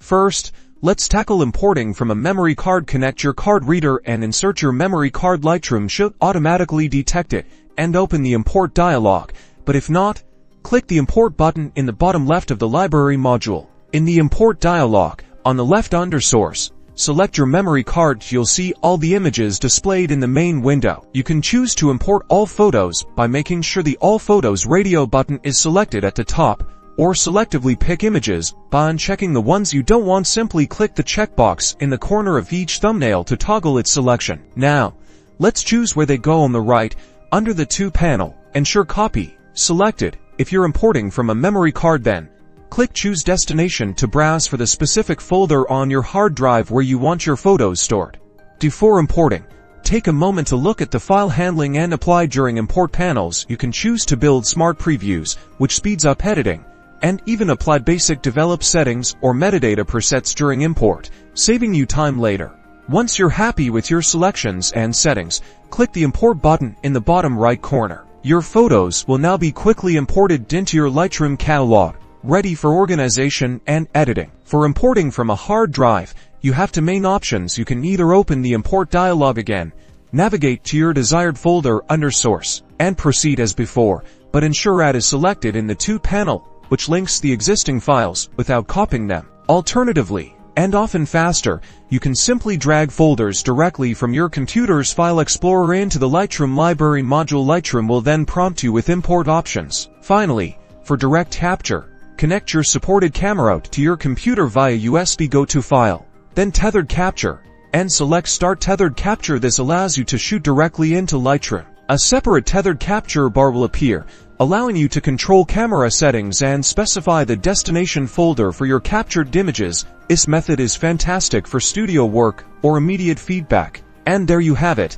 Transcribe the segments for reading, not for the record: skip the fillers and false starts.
First, let's tackle importing from a memory card. Connect your card reader and insert your memory card. Lightroom should automatically detect it and open the import dialog, but if not, click the import button in the bottom left of the library module. In the import dialog, on the left under source, select your memory card. You'll see all the images displayed in the main window. You can choose to import all photos by making sure the All Photos radio button is selected at the top, or selectively pick images by unchecking the ones you don't want. Simply click the checkbox in the corner of each thumbnail to toggle its selection. Now, let's choose where they go. On the right, under the To panel, ensure Copy selected. If you're importing from a memory card, then click Choose Destination to browse for the specific folder on your hard drive where you want your photos stored. Before importing, take a moment to look at the file handling and apply. During import panels, you can choose to build smart previews, which speeds up editing, and even apply basic develop settings or metadata presets during import, saving you time later. Once you're happy with your selections and settings, click the Import button in the bottom right corner. Your photos will now be quickly imported into your Lightroom catalog, ready for organization and editing. For importing from a hard drive, you have two main options. You can either open the import dialog again, navigate to your desired folder under source, and proceed as before, but ensure Add is selected in the To panel, which links the existing files without copying them. Alternatively, and often faster, you can simply drag folders directly from your computer's file explorer into the Lightroom library module. Lightroom will then prompt you with import options. Finally, for direct capture, connect your supported camera to your computer via USB. Go to File, then Tethered Capture, and select Start Tethered Capture. This allows you to shoot directly into Lightroom. A separate tethered capture bar will appear, allowing you to control camera settings and specify the destination folder for your captured images. This method is fantastic for studio work or immediate feedback. And there you have it.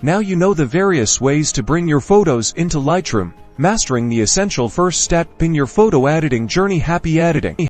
Now you know the various ways to bring your photos into Lightroom, mastering the essential first step in your photo editing journey. Happy editing!